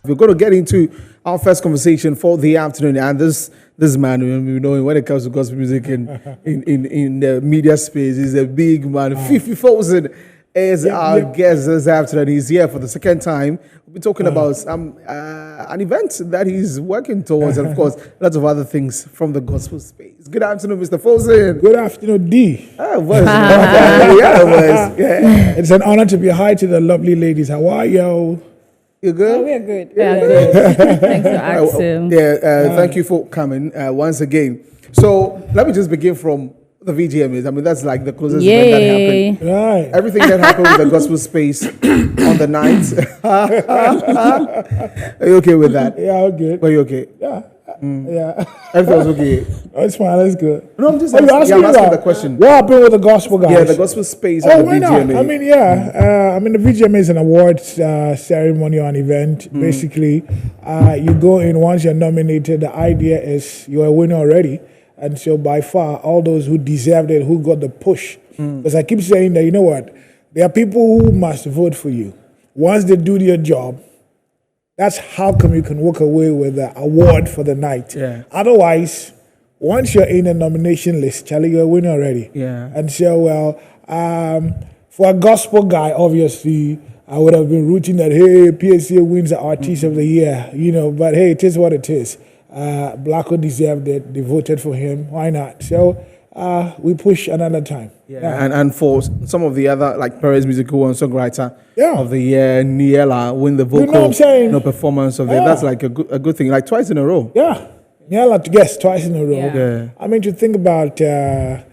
We're going to get into our first conversation for the afternoon, and this man, we know when it comes to gospel music in the media space, he's a big man. FIFI FOLSON is our guest this afternoon. He's here for the second time. We'll be talking about an event that he's working towards, and of course, lots of other things from the gospel space. Good afternoon, Mr. FOLSON. Good afternoon, D. It's an honor to be hi to the lovely ladies. How are you? You good? Oh, we're good. Yeah, good. Thanks for asking. Thank you for coming once again. So let me just begin from the VGMAs. I mean, that's like the closest event that happened. Right. Everything that happened with the gospel space on the night. Are you okay with that? Yeah, I'm good. Are you okay? Yeah. Yeah. Everything was okay. That's fine. That's good. No, I'm just asking, I'm asking the question. What happened with the gospel guys? Yeah, the gospel space oh, and the why VGMA. not? I mean, the VGMA is an awards ceremony or an event. Basically, you go in once you're nominated. The idea is you're a winner already. And so by far, all those who deserved it, who got the push. Because I keep saying that, you know what? There are people who must vote for you. Once they do their job, that's how come you can walk away with the award for the night. Yeah. Otherwise, once you're in a nomination list, Charlie, you're a winner already. Yeah. And so, for a gospel guy, obviously, I would have been rooting that, hey, PSA wins the Artist of the Year, but hey, it is what it is. Blacko deserved it. They voted for him. Why not? So we push another time. Yeah. And for some of the other, like Perez Musical and Songwriter of the Year, Niela win the vocal performance of it. That's like a good thing. Like twice in a row. Yeah. Niela, yes, twice in a row. Yeah. I mean, to think about the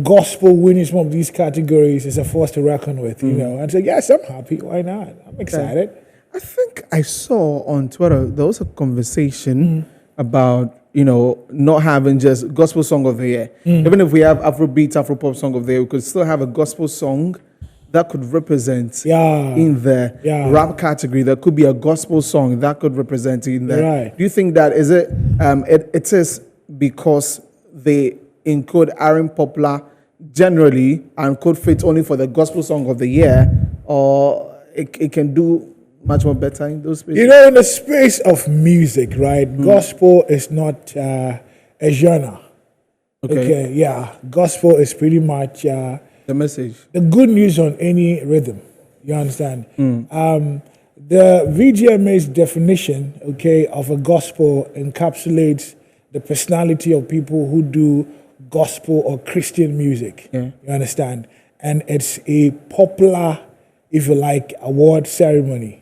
gospel winning some of these categories is a force to reckon with, And so, yes, I'm happy. Why not? I'm excited. I think I saw on Twitter, there was a conversation about not having just gospel song of the year. Even if we have Afrobeat, Afropop song of the year, we could still have a gospel song that could represent in the rap category. There could be a gospel song that could represent in there. Right. Do you think that it is because they encode aren't popular generally and could fit only for the gospel song of the year, or it can do much more better in those spaces? In the space of music, right? Gospel is not a genre. Okay, yeah. Gospel is pretty much the message. The good news on any rhythm. You understand? The VGMA's definition, of a gospel encapsulates the personality of people who do gospel or Christian music. Yeah. You understand? And it's a popular, if you like, award ceremony.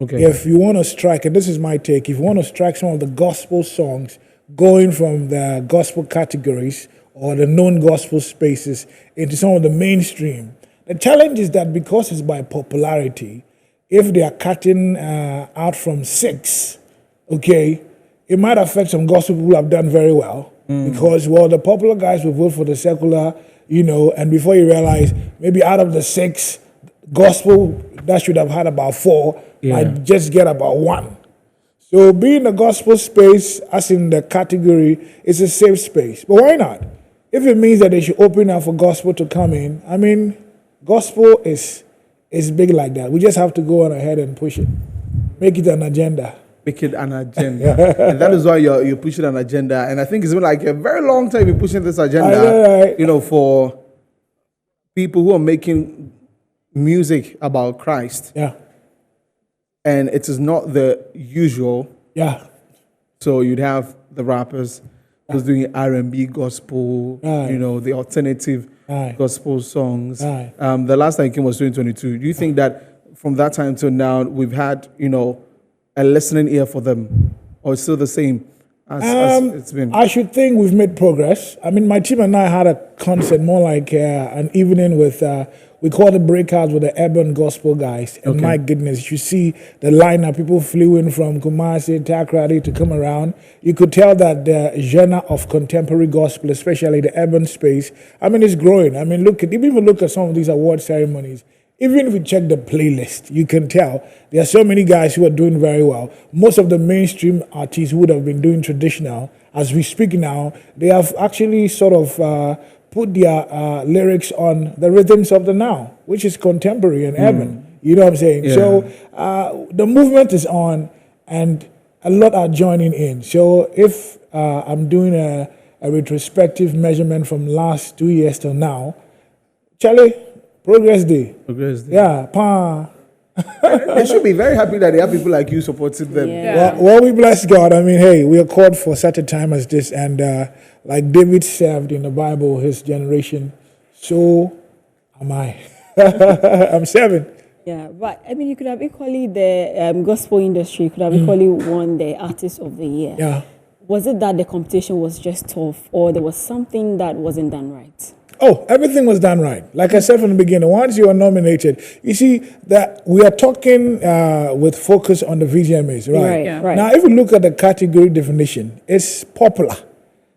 Okay. If you want to strike, and this is my take, if you want to strike some of the gospel songs going from the gospel categories or the known gospel spaces into some of the mainstream, the challenge is that because it's by popularity, if they are cutting out from 6, it might affect some gospel people who have done very well because, the popular guys will vote for the secular, and before you realize, maybe out of the 6, gospel that should have had about 4 might just get about 1. So being a gospel space, as in the category, is a safe space. But why not? If it means that they should open up for gospel to come in, I mean, gospel is big like that. We just have to go on ahead and push it. Make it an agenda. Make it an agenda. And that is why you're pushing an agenda. And I think it's been like a very long time you're pushing this agenda, for people who are making music about Christ. Yeah. And it is not the usual. Yeah. So you'd have the rappers who's doing R&B gospel, the alternative gospel songs. The last time it came was 2022. Do you think that from that time till now we've had, a listening ear for them? Or it's still the same as it's been? I should think we've made progress. I mean, my team and I had a concert, more like an evening with we call it breakouts with the urban gospel guys. And my goodness, you see the lineup, people flew in from Kumasi, Takrady to come around. You could tell that the genre of contemporary gospel, especially the urban space, I mean, it's growing. I mean, even look at some of these award ceremonies. Even if you check the playlist, you can tell there are so many guys who are doing very well. Most of the mainstream artists who would have been doing traditional, as we speak now, they have actually sort of put their lyrics on the rhythms of the now, which is contemporary and urban. You know what I'm saying? Yeah. So the movement is on, and a lot are joining in. So if I'm doing a retrospective measurement from last 2 years till now, Charlie, Progress Day. Progress Day. Yeah, pa. They should be very happy that they have people like you supporting them. Yeah. Well, we bless God. I mean, hey, we are called for such a time as this, and like David served in the Bible, his generation, so am I. I'm serving. Yeah, but I mean, you could have equally the gospel industry could have equally won the Artist of the Year. Yeah. Was it that the competition was just tough, or there was something that wasn't done right? Oh, everything was done right. Like I said from the beginning, once you are nominated, you see that we are talking with focus on the VGMAs, right? Right, Yeah. right. Now, if you look at the category definition, it's popular.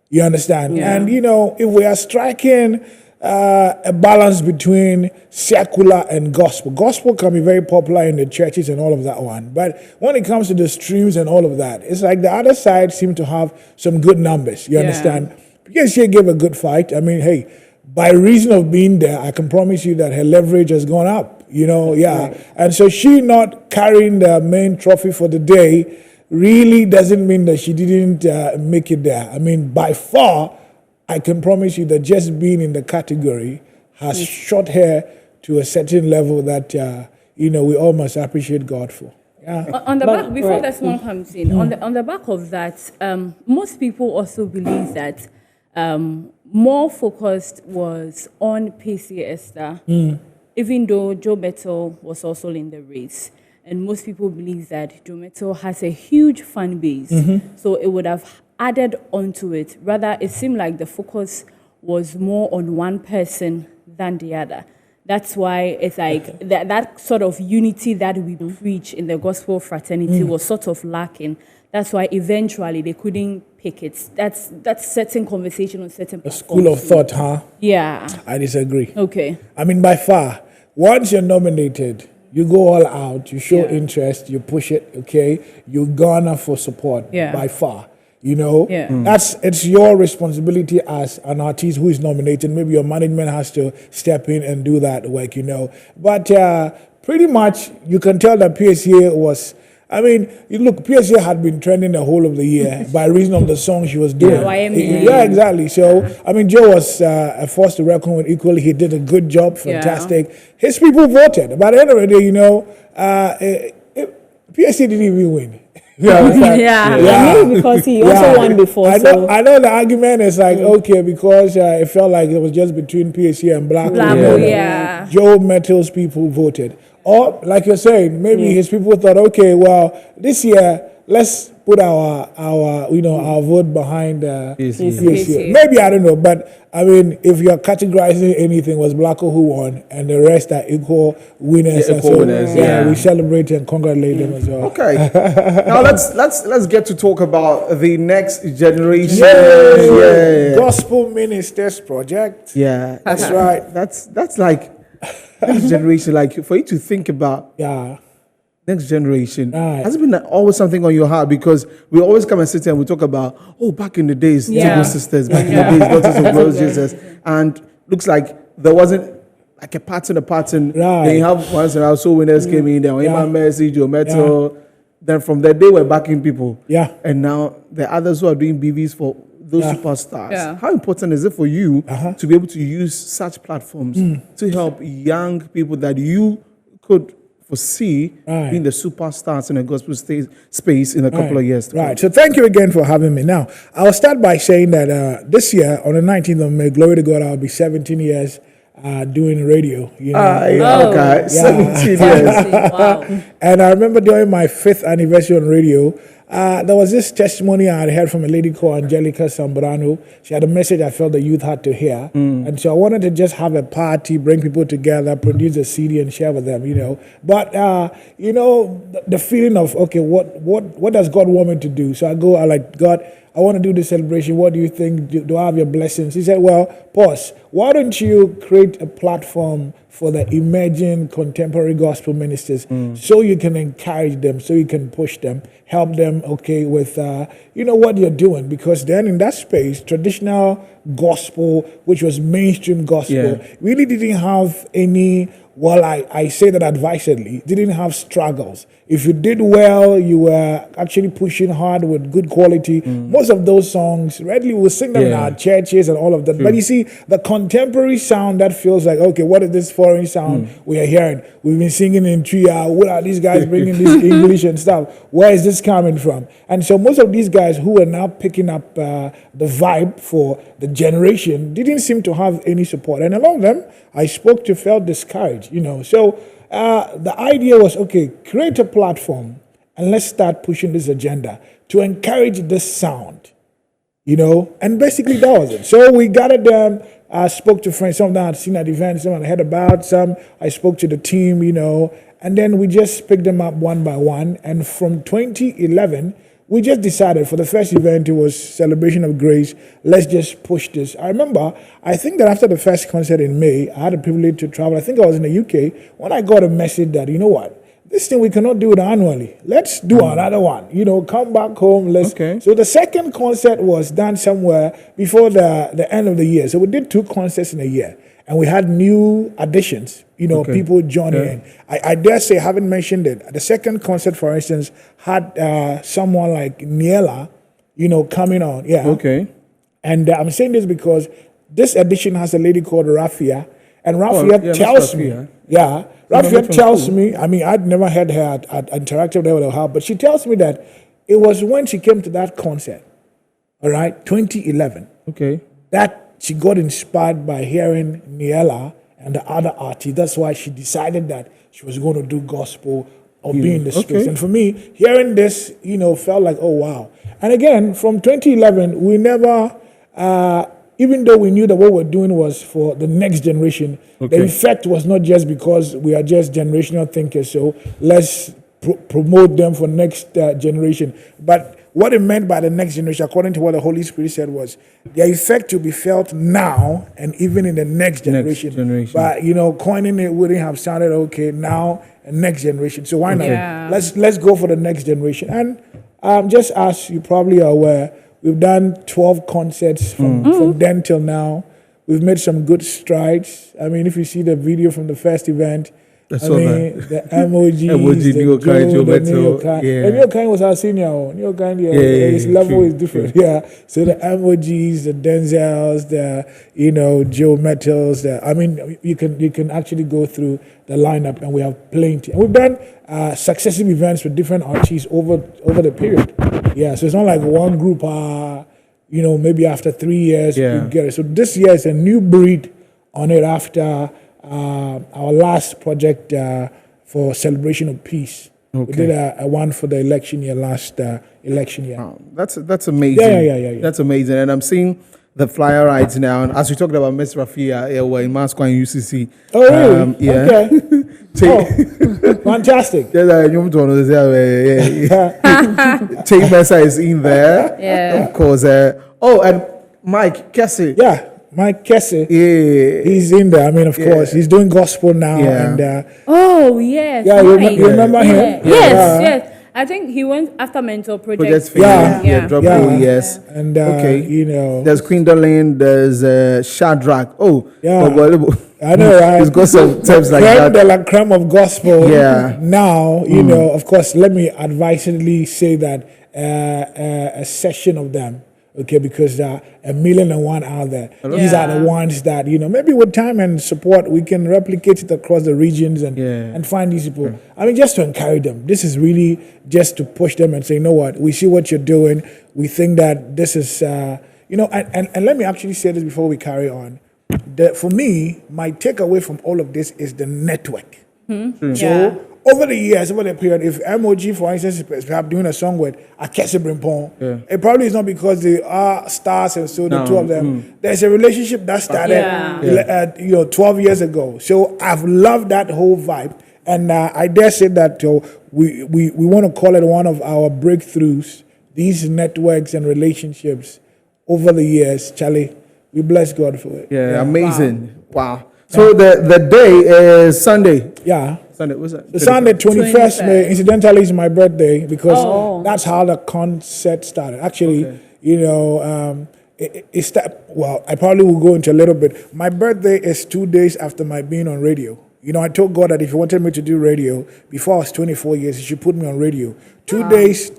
You understand? Yeah. And, if we are striking a balance between secular and gospel can be very popular in the churches and all of that one. But when it comes to the streams and all of that, it's like the other side seem to have some good numbers. You understand? Because she gave a good fight. I mean, hey, by reason of being there, I can promise you that her leverage has gone up, Right. And so she not carrying the main trophy for the day really doesn't mean that she didn't make it there. I mean, by far, I can promise you that just being in the category has shot her to a certain level that, we all must appreciate God for. Yeah. On the But- back, before right. that one comes in, on the back of that, most people also believe that more focused was on Pacey Esther, even though Joe Mettle was also in the race. And most people believe that Joe Mettle has a huge fan base, so it would have added onto it. Rather, it seemed like the focus was more on one person than the other. That's why it's like that sort of unity that we preach in the gospel fraternity was sort of lacking. That's why eventually they couldn't pick it. That's certain conversation on certain A school of thought, huh? Yeah. I disagree. Okay. I mean, by far, once you're nominated, you go all out, you show Yeah. interest, you push it, okay? You garner for support Yeah. by far. Yeah. It's your responsibility as an artist who is nominated. Maybe your management has to step in and do that work, But pretty much, you can tell that PSA was. I mean, PSA had been trending the whole of the year by reason of the song she was doing. YMCA. Yeah, exactly. So, I mean, Joe was a force to reckon with equally. He did a good job, fantastic. His people voted. By the end of the day, PSA didn't even win. Yeah. Maybe because he also won before. I know the argument is like, okay, because it felt like it was just between PSA and Black. Yeah. Joe Mettle's people voted. Or, like you're saying, maybe his people thought, okay, well, this year, let's put our vote behind PSA. Maybe, I don't know, but I mean, if you're categorizing anything, was Blacko who won, and the rest are equal winners. Yeah, equal winners, yeah. We celebrate and congratulate them as well. Okay. Now let's get to talk about the next generation. Yeah. Gospel Ministers Project. Yeah. That's right. That's like next generation. Like for you to think about next generation. Right. Has it been always something on your heart? Because we always come and sit here and we talk about, back in the days, Tiggo sisters, back in the days, daughters of glorious Jesus, and looks like there wasn't like a pattern. Right. Then you have once and also winners came in there, Iman Mercy, Joe Mettle. Then from that they were backing people. Yeah. And now the others who are doing BVs for those superstars. Yeah. How important is it for you to be able to use such platforms to help young people that you could foresee being the superstars in the gospel space in a couple of years? Right. So thank you again for having me. Now, I'll start by saying that this year, on the 19th of May, glory to God, I'll be 17 years doing radio. Okay. 17 years. Wow. And I remember during my 5th anniversary on radio, there was this testimony I had heard from a lady called Angelica Sambrano. She had a message I felt the youth had to hear. And so I wanted to just have a party, bring people together, produce a CD and share with them, But, the feeling of, okay, what does God want me to do? So I like, God, I want to do this celebration. What do you think? Do I have your blessings? He said, well, pause. Why don't you create a platform for the emerging contemporary gospel ministers so you can encourage them, so you can push them, help them, with, what you're doing? Because then in that space, traditional gospel, which was mainstream gospel, really didn't have any well, I say that advisedly, didn't have struggles. If you did well, you were actually pushing hard with good quality. Most of those songs, readily we'll sing them in our churches and all of that. But you see, the contemporary sound that feels like, okay, what is this foreign sound we are hearing? We've been singing in Tria. What are these guys bringing this English and stuff? Where is this coming from? And so most of these guys who are now picking up the vibe for the generation didn't seem to have any support. And along them, I spoke to, felt discouraged, So the idea was, okay, create a platform and let's start pushing this agenda to encourage this sound, And basically that was it. So we gathered them. I spoke to friends. Some of them had seen at events, some had heard about, some I spoke to the team, and then we just picked them up one by one. And from 2011, we just decided for the first event, it was Celebration of Grace. Let's just push this. I remember, I think that after the first concert in May, I had the privilege to travel. I think I was in the UK when I got a message that, you know what, this thing we cannot do it annually. Let's do another one. Come back home. Okay. So the second concert was done somewhere before the end of the year. So we did 2 concerts in a year. And we had new additions, people joining in. I dare say, I haven't mentioned it. The second concert, for instance, had someone like Niela, coming on. Yeah. Okay. And I'm saying this because this edition has a lady called Rafia. And Rafia tells me, Rafia tells me, I mean, I'd never had her, I'd interacted with her, but she tells me that it was when she came to that concert, all right, 2011. Okay. That she got inspired by hearing Niela and the other artists. That's why she decided that she was going to do gospel or be in the space. And for me, hearing this, felt like, oh, wow. And again, from 2011, we never, even though we knew that what we're doing was for the next generation, the effect was not just because we are just generational thinkers, so let's promote them for next generation. But what it meant by the next generation, according to what the Holy Spirit said, was the effect to be felt now and even in the next generation. But coining it wouldn't have sounded okay now and next generation. So why not? Yeah. Let's go for the next generation. And just as you probably are aware, we've done 12 concerts from then till now. We've made some good strides. I mean, if you see the video from the first event, the emojis, Joe Metal. And New Kind was our senior. New Kind, his level is different. True. Yeah. So the emojis, the Denzels, the Joe Metals. I mean, you can actually go through the lineup, and we have plenty. And we've done successive events with different artists over the period. Yeah. So it's not like one group. Maybe after 3 years we get it. So this year is a new breed on it after. Our last project for Celebration of Peace. Okay. We did a one for the election year, last election year. Wow. That's amazing. Yeah. That's amazing. And I'm seeing the flyer rides now. And as we talked about Miss Rafia, we're in Moscow and UCC. Oh, really? Yeah. Okay. Fantastic. Take Mesa is in there. Yeah. Of course. And Mike Kessie. Yeah. Mike Kessie, he's in there. I mean, of course, he's doing gospel now. Yeah. And oh, yes. yeah, you remember him? Yes. I think he went after Mentor Project. Yes. And there's Queen Darlene, there's Shadrach. I know, right? He's got some terms like that. that. The la creme of gospel. Yeah. Now, of course, let me advisedly say that a session of them. Okay, because there are 1,000,001 out there. These are the ones that, maybe with time and support, we can replicate it across the regions and find these people. I mean, just to encourage them. This is really just to push them and say, you know what, we see what you're doing. We think that this is, and let me actually say this before we carry on. For me, my takeaway from all of this is the network. So, over the years, over the period, if MOG, for instance, is perhaps doing a song with Akese Brimpong, it probably is not because they are stars and so the two of them. There's a relationship that started 12 years ago. So I've loved that whole vibe. And I dare say that we want to call it one of our breakthroughs, these networks and relationships over the years. Charlie, we bless God for it. Yeah. Amazing. Wow. So the day is Sunday. Yeah. Sunday, what's that? The Sunday, 21st May, incidentally, is my birthday because that's how the concert started. Actually, I probably will go into a little bit. My birthday is 2 days after my being on radio. You know, I told God that if He wanted me to do radio before I was 24 years, He should put me on radio. 2 days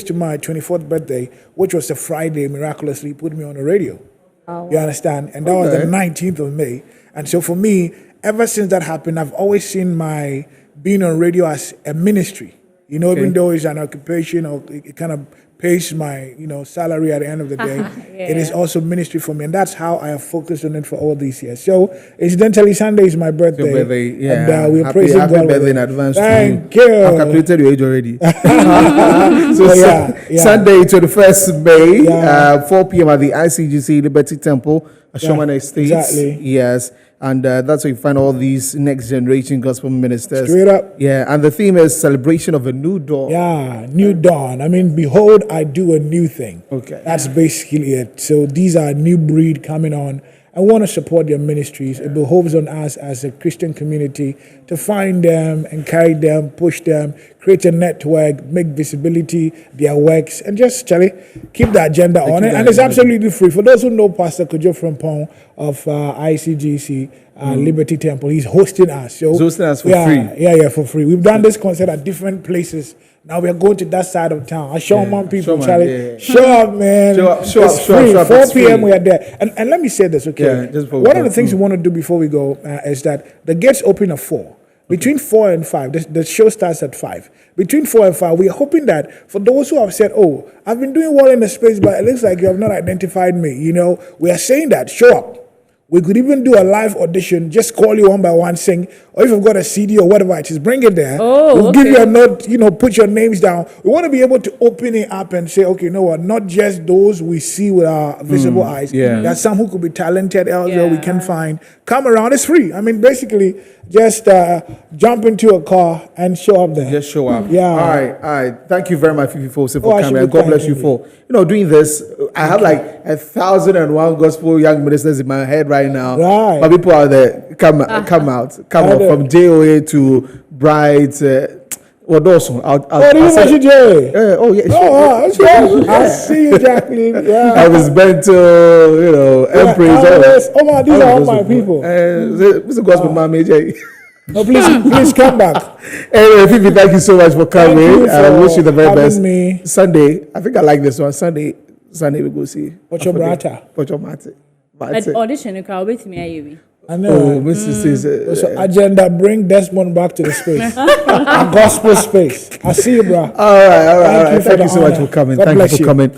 to my 24th birthday, which was a Friday, miraculously He put me on the radio. You understand? And that was the 19th of May. And so for me, ever since that happened, I've always seen my being on radio as a ministry. You know, even though it's an occupation or it kind of pays my, salary at the end of the day, it is also ministry for me. And that's how I have focused on it for all these years. So, incidentally, Sunday is my birthday. Your birthday, yeah. And we're praising God. Happy birthday in advance Thank to you. you. I've calculated your age already. So, Sunday, 21st May, 4 p.m. at the ICGC Liberty Temple, Ashomana Estates. Exactly. Yes. And that's where you find all these next generation gospel ministers. Straight up. Yeah, and the theme is celebration of a new dawn. Yeah, new dawn. I mean, behold, I do a new thing. Okay. That's basically it. So these are a new breed coming on. I want to support their ministries. It behoves on us as a Christian community to find them, encourage them, push them, create a network, make visibility their works, and just, Charlie, keep the agenda on it. And it's absolutely free. For those who know Pastor Kojo Frimpong of ICGC, Liberty Temple, he's hosting us. So, he's hosting us for free. Yeah, for free. We've done this concert at different places. Now we are going to that side of town. I show my people, Charlie. Show up, man. Show up. 4 p.m. we are there. And let me say this, okay? Yeah, one of the things we want to do before we go is that the gates open at 4. Between 4 and 5, the show starts at 5. Between 4 and 5, we are hoping that for those who have said, oh, I've been doing well in the space, but it looks like you have not identified me, we are saying that, show up. We could even do a live audition, just call you one by one, sing, or if you've got a CD or whatever, just bring it there. We'll give you a note, put your names down. We want to be able to open it up and say, okay, you know what, not just those we see with our visible eyes. Yeah. There's some who could be talented elsewhere we can find. Come around, it's free. I mean, basically, just jump into a car and show up there. Just show up. Yeah. All right. Thank you very much, FIFI FOLSON, for coming. And God bless you for, doing this. I have like 1,001 gospel young ministers in my head right now. Right. My people out there, come out from JOA to Bright. What also? I see you, Jacqueline. Yeah. I was Bento, Empress. These are all my people. Mr. Gospel Man, Major. No, please come back. Anyway, FIFI, thank you so much for coming. I wish you the very best. Me. Sunday, I think I like this one. Sunday we go see. Pocho Mate. At audition, you can wait me. I know. Mrs. says, so agenda, bring Desmond back to the space. A gospel space. I see you, bro. All right. Thank you so much for coming. Thank you for coming.